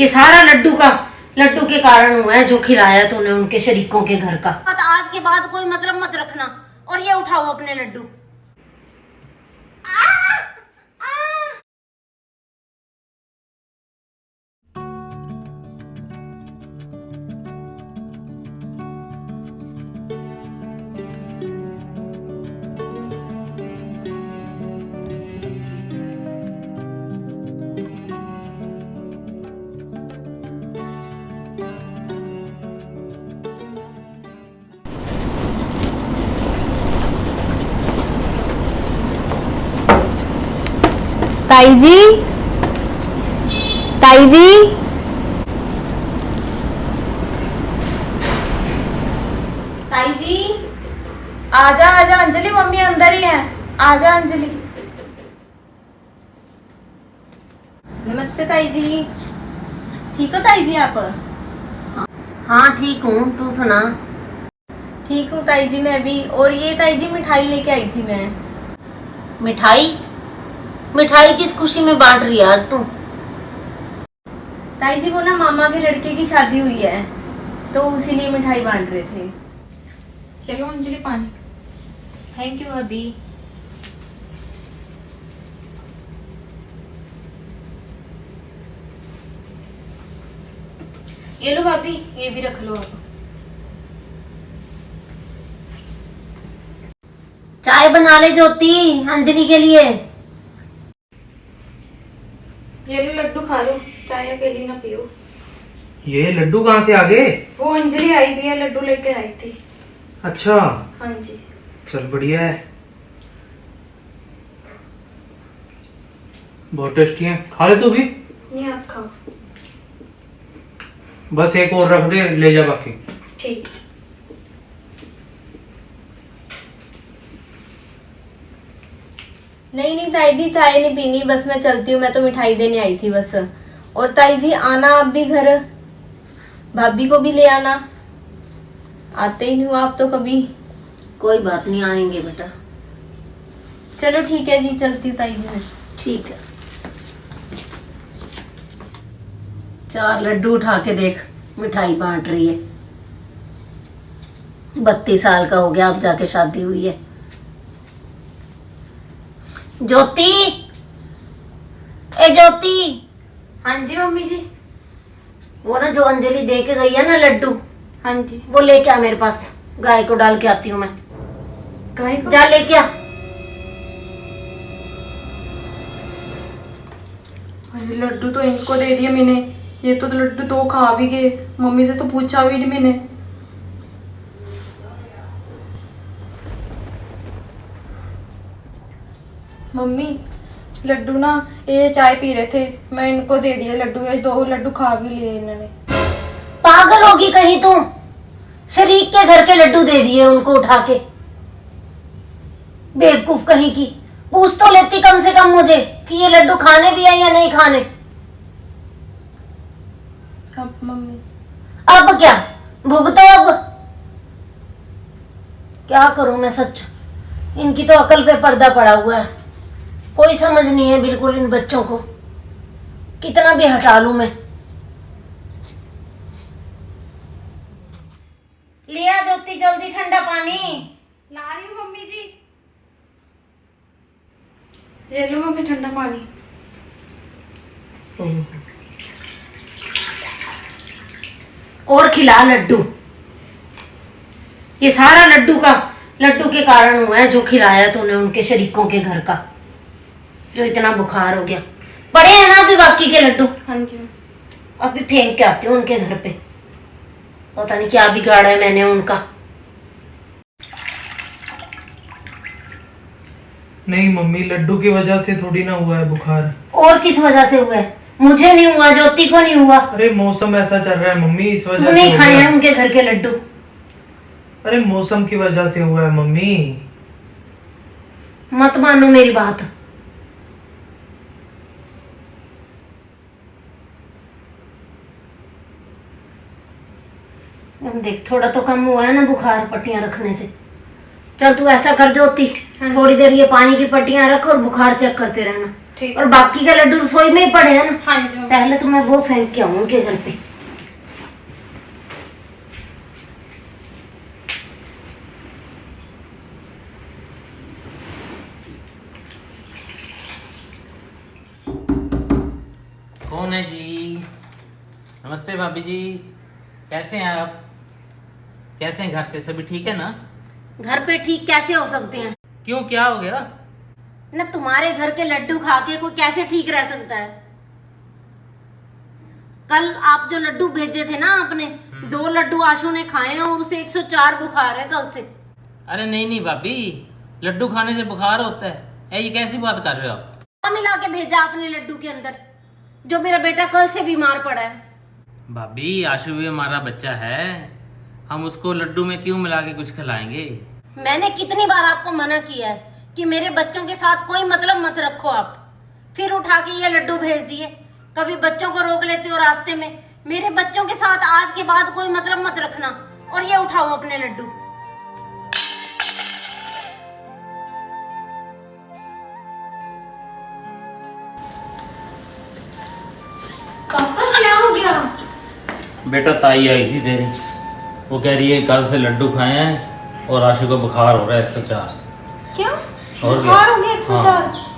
ये सारा लड्डू के कारण हुआ है, जो खिलाया तूने उनके शरीकों के घर का। आज के बाद कोई मतलब मत रखना। और ये उठाओ अपने लड्डू। ताई जी, ताई जी, ताई जी, आजा आजा अंजलि, मम्मी अंदर ही है। आजा अंजलि। नमस्ते ताई जी। ठीक हो ताई जी आप? हाँ ठीक हूँ, तू सुना? ठीक हूँ ताई जी मैं भी। और ये ताई जी मिठाई लेके आई थी मैं। मिठाई किस खुशी में बांट रही है आज तू? ताई जी वो ना मामा के लड़के की शादी हुई है, तो उसीलिए मिठाई बांट रहे थे। चलो अंजलि पानी। थैंक यू अभी। ये लो भाभी, ये भी रख लो आप। चाय बना ले ज्योति, अंजलि के लिए। ये लो लड्डू खा लो, चाय अकेली ना पियो। ये लड्डू कहाँ से आ गए? वो अंजलि आई भी है, लड्डू लेकर आई थी। अच्छा, हाँ जी। चल बढ़िया है, बहुत टेस्टी है। खा ले तू भी। नहीं आप खाओ। बस एक और रख दे, ले जा बाकी। ठीक। नहीं नहीं ताई जी, चाय नहीं पीनी, बस मैं चलती हूँ। मैं तो मिठाई देने आई थी बस। और ताई जी आना आप भी घर, भाभी को भी ले आना। आते ही नहीं हो आप तो कभी। कोई बात नहीं, आएंगे बेटा। चलो ठीक है जी, चलती हूँ ताई जी मैं। ठीक है। 4 लड्डू उठा के देख, मिठाई बांट रही है। 32 साल का हो गया, अब जाके शादी हुई है। ज्योति, ए ज्योति। हाँ जी मम्मी जी। वो ना जो अंजलि दे के गई है ना लड्डू, हाँ जी। वो लेके आ मेरे पास। गाय को डाल के आती हूँ मैं। गाय को? जा लेके आ। अरे लड्डू तो इनको दे दिए मैंने। ये तो लड्डू तो खा भी गए। मम्मी से तो पूछा भी नहीं मैंने। मम्मी लड्डू ना, ये चाय पी रहे थे, मैं इनको दे दिए लड्डू। ये 2 लड्डू खा भी लिए इन्होंने। पागल होगी कहीं तू? शरीक के घर के लड्डू दे दिए उनको उठा के। बेवकूफ कहीं की। पूछ तो लेती कम से कम मुझे कि ये लड्डू खाने भी है या नहीं खाने। अब मम्मी अब क्या भुगतो अब? क्या करूं मैं सच। इनकी तो अकल पे पर्दा पड़ा हुआ है। कोई समझ नहीं है बिल्कुल इन बच्चों को। कितना भी हटा लूं मैं। लिया ज्योति, जल्दी ठंडा पानी। ला रही हूँ मम्मी जी। ये लो मम्मी ठंडा पानी। और खिला लड्डू। ये सारा लड्डू के कारण हुआ है, जो खिलाया तूने उनके शरीकों के घर का, जो इतना बुखार हो गया। पड़े हैं ना अभी बाकी के लड्डू? हाँ जी। अभी फेंक के आती हूँ उनके घर पे। पता नहीं क्या बिगाड़ा है मैंने उनका। नहीं मम्मी, लड्डू की वजह से थोड़ी ना हुआ है बुखार। और किस वजह से हुआ है? मुझे नहीं हुआ, ज्योति को नहीं हुआ। अरे मौसम ऐसा चल रहा है मम्मी, इस वजह से नहीं हो खाए गया। हैं उनके घर के लड्डू। अरे मौसम की वजह से हुआ है मम्मी। मत मानो मेरी बात। देख थोड़ा तो कम हुआ है ना बुखार पट्टियां रखने से। चल तू ऐसा कर ज्योति, थोड़ी देर ये पानी की पट्टियां रख और बुखार चेक करते रहना। ठीक। और बाकी का लड्डू रसोई में ही पड़े हैं ना। हाँ जी मम्मी। पहले तो मैं वो फेंक के आऊं उनके घर पे। कौन है जी? नमस्ते भाभी जी, कैसे हैं आप? कैसे हैं? घर पे सभी ठीक है ना? घर पे ठीक कैसे हो सकते हैं? क्यों, क्या हो गया? ना तुम्हारे घर के लड्डू खा के कोई कैसे ठीक रह सकता है? कल आप जो लड्डू भेजे थे ना आपने, 2 लड्डू आशु ने खाए हैं और उसे 104 बुखार है कल से। अरे नहीं नहीं भाभी, लड्डू खाने से बुखार होता है? ये कैसी बात कर रहे हो आप? क्या मिला के भेजा आपने लड्डू के अंदर जो मेरा बेटा कल से बीमार पड़ा है? भाभी आशु भी हमारा बच्चा है, हम उसको लड्डू में क्यों मिला के कुछ खिलाएंगे? मैंने कितनी बार आपको मना किया है कि मेरे बच्चों के साथ कोई मतलब मत रखो आप, फिर उठा के ये लड्डू भेज दिए। कभी बच्चों को रोक लेते हो रास्ते में, मेरे बच्चों के साथ आज के बाद कोई मतलब मत रखना और ये उठाओ अपने लड्डू। पापा क्या हो गया? बेटा ताई आई थी तेरी, वो कह रही है कल से लड्डू खाए हैं और आशु को बुखार हो रहा है 104। क्या और बुखार क्या? हो गया 104?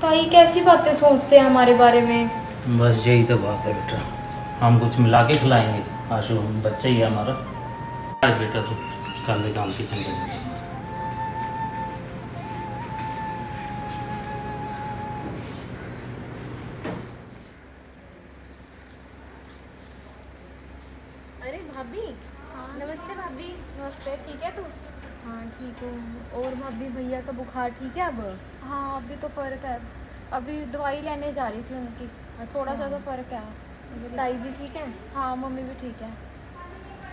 ताई कैसी बातें सोचते हैं हमारे बारे में। बस यही तो बात है बेटा, हम कुछ मिला के खिलाएंगे। आशु बच्चा ही है हमारा। आज बेटा तो कल काम किचन का। अरे भाभी। नमस्ते भाभी। नमस्ते, ठीक है तू? हाँ ठीक हूँ। और भाभी भैया का बुखार ठीक है अब? हाँ अभी तो फर्क है, अभी दवाई लेने जा रही थी उनकी। थोड़ा सा तो फर्क है। ताई जी ठीक है? हाँ मम्मी भी ठीक है।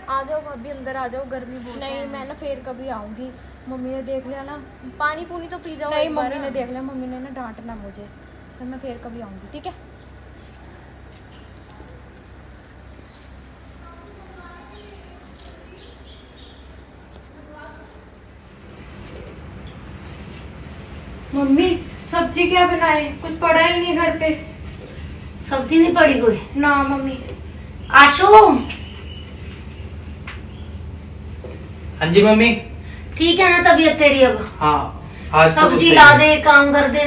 आ जाओ भाभी, अंदर आ जाओ, गर्मी बहुत नहीं है। मैं ना फिर कभी आऊंगी, मम्मी ने देख लिया ना। पानी पूनी तो पी जाओ नहीं एक बार। मम्मी ने देख लिया, मम्मी ने ना डांटना मुझे, फिर मैं फिर कभी आऊंगी, ठीक है? मम्मी सब्जी क्या बनाए? कुछ पड़ा ही नहीं घर पे। सब्जी नहीं पड़ी कोई? ना मम्मी। आशु हाँ जी मम्मी। ठीक है ना तबीयत तेरी अब? हाँ आज तो सब्जी सही ला है। दे, काम कर दे।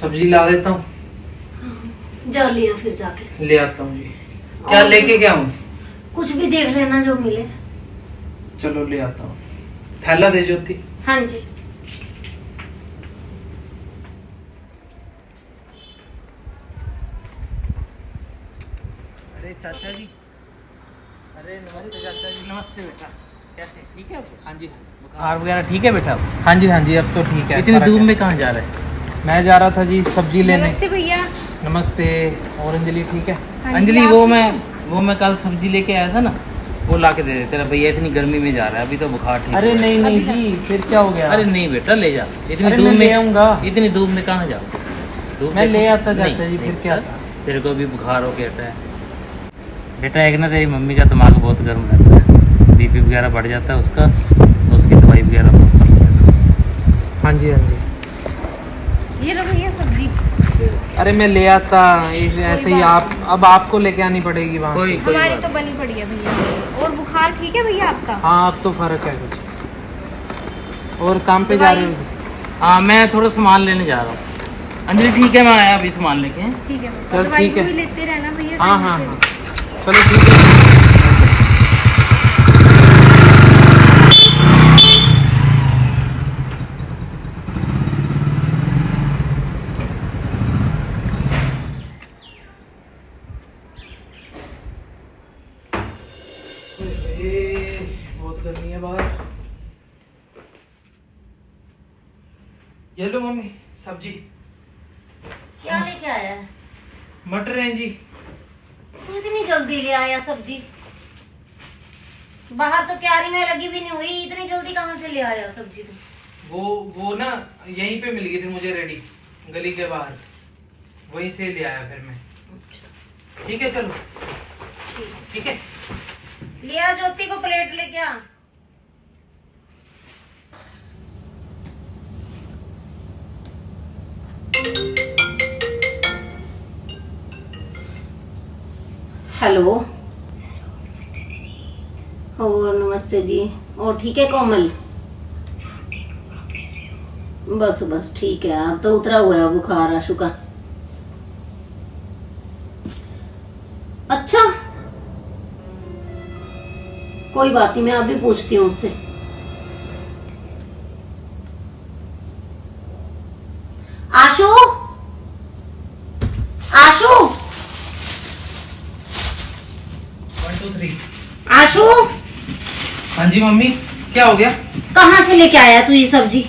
सब्जी ला देता हूँ, जा लिया फिर जाके। ले आता हूँ जी। क्या और- लेके क्या हूँ? कुछ भी देख लेना जो मिले। चलो ले आता हूँ। थैला दे ज्योति। हाँ जी। अरे चाचा जी, अरे नमस्ते चाचा जी। नमस्ते बेटा, कैसे, ठीक है? हाँ जी, बुखार वगैरह ठीक है बेटा? हाँ जी अब तो ठीक है। इतनी फर्क धूप है। में कहाँ जा रहे हैं? मैं जा रहा था जी सब्जी लेने। नमस्ते भैया। नमस्ते। और अंजलि ठीक है? हाँ जी, अंजलि आप वो मैं कल सब्जी लेके आया था ना, वो ला के दे दे। तेरा भैया इतनी गर्मी में जा रहा है, अभी तो बुखार ठीक अरे हुआ है। नहीं जी, फिर क्या हो गया? अरे नहीं बेटा, ले जा। इतनी अरे धूप मैं में ले आऊंगा। इतनी धूप में कहाँ जाओ? धूप मैं देखो। ले आता नहीं, चाचा जी, नहीं फिर क्या बेटा, था? तेरे को अभी बुखार हो के हटा है बेटा। एक ना तेरी मम्मी का दिमाग बहुत गर्म रहता है, बीपी वगैरह बढ़ जाता है उसका, तो उसकी दवाई वगैरह बहुत कर लेना। हाँ जी ये लो भैया सब्जी। अरे मैं ले आता, ऐसे ही आप अब आपको लेके आनी पड़ेगी वहाँ कोई से। कोई हमारी बात तो बनी पड़ी है भैया। और बुखार ठीक है भैया आपका? हाँ अब तो फर्क है कुछ। और काम पे जा रहे हो? हाँ, मैं थोड़ा सामान लेने जा रहा हूँ। अंजलि ठीक है, मैं आया अभी सामान लेके। ठीक है, चल, दवाई ठीक है। भी लेते रहना भैया। हाँ टाइम हाँ से। हाँ, चलो ठीक है। बहुत गर्मी है बाहर। ये लो मम्मी सब्जी। क्या लेके आया? मटर हैं जी। तू इतनी जल्दी ले आया सब्जी? बाहर तो क्यारी में लगी भी नहीं हुई, इतनी जल्दी कहाँ से ले आया सब्जी तू? वो ना यहीं पे मिल गई थी मुझे रेडी, गली के बाहर, वहीं से ले आया फिर मैं। ठीक है चलो, ठीक है। लिया ज्योति को प्लेट लेके आ। हेलो। ओ नमस्ते जी। ओ ठीक है कोमल? बस बस ठीक है, अब तो उतरा हुआ है बुखार आशु का। अच्छा कोई बात नहीं, मैं अभी पूछती हूँ उससे। आशु आशु 1 2 3। आशु हाँ जी मम्मी, क्या हो गया? कहाँ से लेके आया तू ये सब्जी?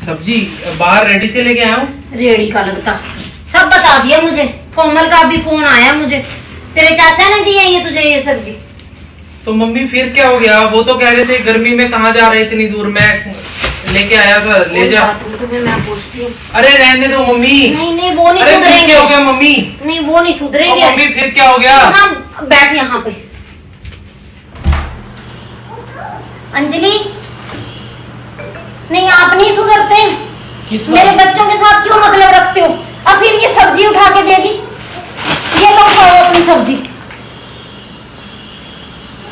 सब्जी बाहर रेडी से लेके आया हूँ। रेड़ी का लगता सब बता दिया मुझे। कोमल का अभी फोन आया मुझे, तेरे चाचा ने दी है ये तुझे ये सब्जी। तो मम्मी फिर क्या हो गया? वो तो कह रहे थे गर्मी में कहाँ जा रहे इतनी दूर, मैं लेके आया था, ले जा। तुम्हें मैं पूछती हूँ। अरे रहने दो मम्मी। नहीं नहीं वो नहीं अरे फिर सुधरेंगे। क्या हो गया मम्मी? नहीं वो नहीं ओ सुधरेंगे। मम्मी फिर क्या हो गया? हाँ बैठ यहाँ पे। अंजलि नहीं आप नहीं सुधरते। किस मेरे बात? बच्चों के साथ क्यों मतलब रखते हो? और फिर ये सब्जी उठा के दे दी। ये लो खाओ अपनी सब्जी।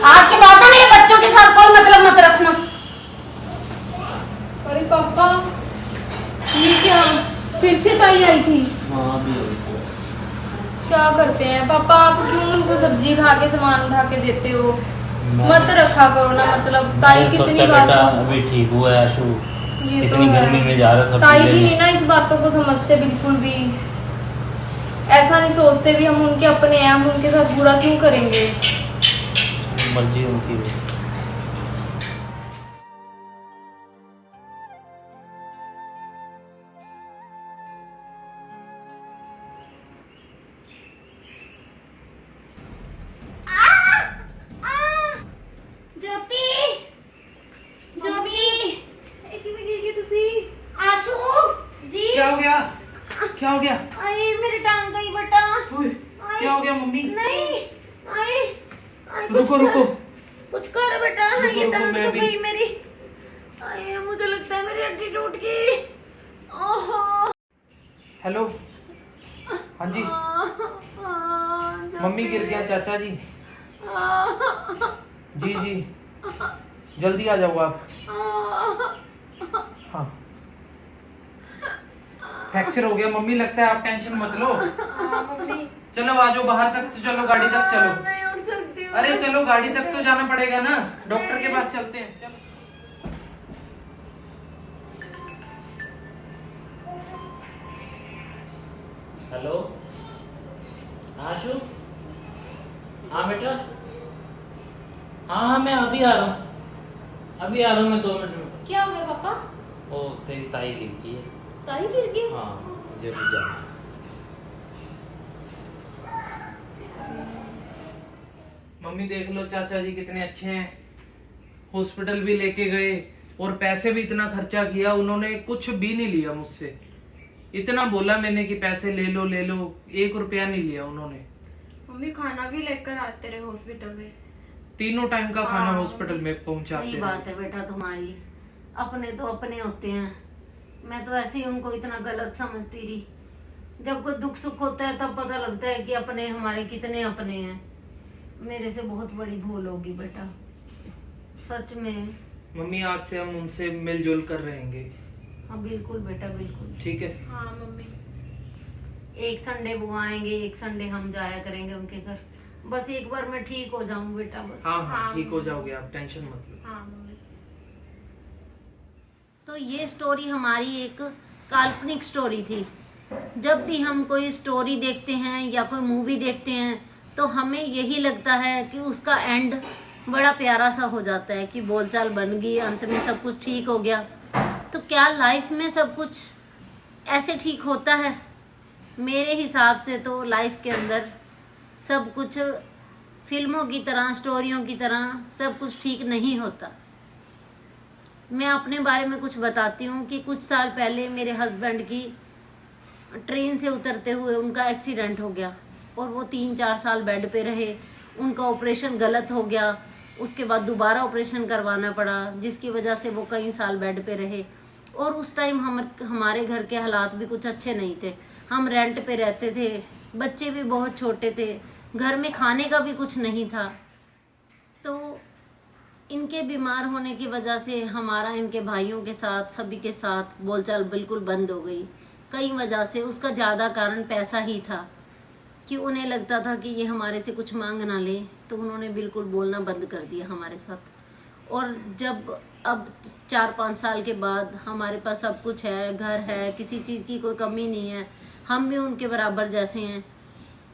आज के बाद ना मेरे बच्चों के साथ कोई मतलब मत रखना। अरे पापा ये क्या, फिर से ताई आई थी? हाँ अभी क्या करते हैं पापा, आप क्यों उनको सब्जी खा के सामान उठा के देते हो? मैं- मत रखा करो ना, मतलब ताई मैंने कितनी सोचा बार बेटा अभी ठीक हुआ है आशु, ये तो इतनी गर्मी में जा रहा सब ताई चीजें जी में। नहीं ना इस बातों को समझते बिल्कुल भी। ऐसा नहीं सोचते भी हम उनके अपने हैं, हम उनके साथ बुरा क्यों करेंगे? मर्जी उनकी है। ज्योति ज्योति किਵੇਂ गिर गई तुसी? आशु जी। क्या हो गया? क्या हो गया? आई मेरी टांग गई बेटा। ओए, क्या हो गया मम्मी? नहीं आई आई रुको रुको। कुछ कर बेटा। रुको, ये रुको, टांग मैं तो भी- गई मेरी। आई मुझे लगता है मेरी हड्डी टूट गई। ओहो हेलो। हाँ जी मम्मी गिर गया चाचा जी। जी जी जल्दी आ जाओ आप। हाँ फ्रैक्चर हो गया मम्मी, लगता है, आप टेंशन मत लो। चलो आ जाओ बाहर तक, तो चलो गाड़ी तक चलो। नहीं उठ सकती हूँ। अरे चलो गाड़ी तक तो जाना पड़ेगा ना, डॉक्टर के पास चलते हैं, चलो। हेलो आशु। हाँ बेटा, हाँ हाँ मैं अभी आ रहा हूँ, अभी आ रहा हूँ मैं 2 मिनट में बस। क्या हो गया पापा? ओ तेरी ताई गिर गई है। ताई गिर गई? हाँ मुझे भी जाना है। मम्मी देख लो चाचा जी कितने अच्छे हैं, हॉस्पिटल भी लेके गए और पैसे भी इतना खर्चा किया, उन्होंने कुछ भी नहीं लिया मुझसे। इतना बोला मैंने कि पैसे ले लो 1 रुपया नहीं लिया उन्होंने। मम्मी खाना भी लेकर आते रहे हॉस्पिटल में। 3 टाइम का खाना हॉस्पिटल में पहुंचाते सही हैं। बात है बेटा तुम्हारी। अपने तो अपने होते हैं। मैं तो ऐसे ही उनको इतना गलत समझती रही। जब कोई दुख सुख होता है तब पता लगता है कि अपने हमारे कितने अपने हैं। मेरे से बहुत बड़ी भूल होगी बेटा, सच में। मम्मी आज से हम उनसे मिलजुल कर रहेंगे, हाँ बिल्कुल बेटा बिल्कुल। ठीक है? हाँ मम्मी। एक संडे वो आएंगे, एक संडे हम जाया करेंगे उनके घर। बस एक बार मैं ठीक हो जाऊं बेटा बस। हाँ हाँ हाँ, ठीक हो जाओगे आप, टेंशन मत लो। हाँ मम्मी। तो ये स्टोरी हमारी एक काल्पनिक स्टोरी थी। जब भी हम कोई स्टोरी देखते हैं या कोई मूवी देखते हैं तो हमें यही लगता है कि उसका एंड बड़ा प्यारा सा हो जाता है कि बोलचाल बन गई, अंत में सब कुछ ठीक हो गया। तो क्या लाइफ में सब कुछ ऐसे ठीक होता है? मेरे हिसाब से तो लाइफ के अंदर सब कुछ फिल्मों की तरह, स्टोरियों की तरह सब कुछ ठीक नहीं होता। मैं अपने बारे में कुछ बताती हूँ कि कुछ साल पहले मेरे हस्बैंड की ट्रेन से उतरते हुए उनका एक्सीडेंट हो गया और वो 3-4 साल बेड पे रहे। उनका ऑपरेशन गलत हो गया, उसके बाद दोबारा ऑपरेशन करवाना पड़ा, जिसकी वजह से वो कई साल बेड पे रहे। और उस टाइम हमारे घर के हालात भी कुछ अच्छे नहीं थे। हम रेंट पे रहते थे, बच्चे भी बहुत छोटे थे, घर में खाने का भी कुछ नहीं था। तो इनके बीमार होने की वजह से हमारा इनके भाइयों के साथ, सभी के साथ बोलचाल बिल्कुल बंद हो गई। कई वजह से उसका ज़्यादा कारण पैसा ही था कि उन्हें लगता था कि ये हमारे से कुछ मांग ना ले, तो उन्होंने बिल्कुल बोलना बंद कर दिया हमारे साथ। और जब अब 4-5 साल के बाद हमारे पास सब कुछ है, घर है, किसी चीज़ की कोई कमी नहीं है, हम भी उनके बराबर जैसे हैं,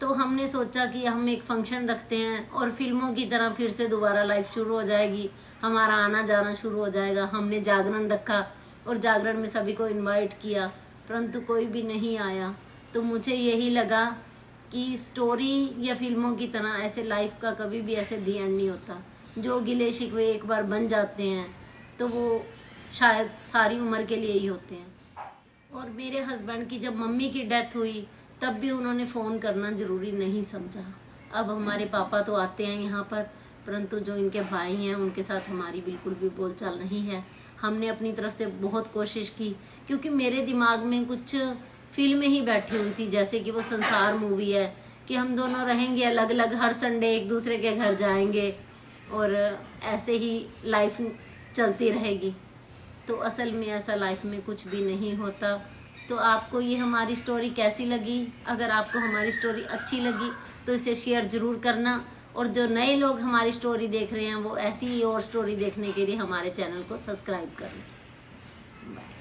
तो हमने सोचा कि हम एक फंक्शन रखते हैं और फिल्मों की तरह फिर से दोबारा लाइफ शुरू हो जाएगी, हमारा आना जाना शुरू हो जाएगा। हमने जागरण रखा और जागरण में सभी को इनवाइट किया, परंतु कोई भी नहीं आया। तो मुझे यही लगा कि स्टोरी या फिल्मों की तरह ऐसे लाइफ का कभी भी ऐसे दी एंड नहीं होता। जो गिले शिकवे एक बार बन जाते हैं तो वो शायद सारी उम्र के लिए ही होते हैं। और मेरे हस्बैंड की जब मम्मी की डेथ हुई तब भी उन्होंने फ़ोन करना ज़रूरी नहीं समझा। अब हमारे पापा तो आते हैं यहाँ पर, परंतु जो इनके भाई हैं उनके साथ हमारी बिल्कुल भी बोलचाल नहीं है। हमने अपनी तरफ से बहुत कोशिश की, क्योंकि मेरे दिमाग में कुछ फिल्में ही बैठी हुई थी, जैसे कि वो संसार मूवी है कि हम दोनों रहेंगे अलग अलग, हर संडे एक दूसरे के घर जाएंगे और ऐसे ही लाइफ चलती रहेगी। तो असल में ऐसा लाइफ में कुछ भी नहीं होता। तो आपको ये हमारी स्टोरी कैसी लगी? अगर आपको हमारी स्टोरी अच्छी लगी तो इसे शेयर ज़रूर करना, और जो नए लोग हमारी स्टोरी देख रहे हैं वो ऐसी ही और स्टोरी देखने के लिए हमारे चैनल को सब्सक्राइब कर लें। बाय।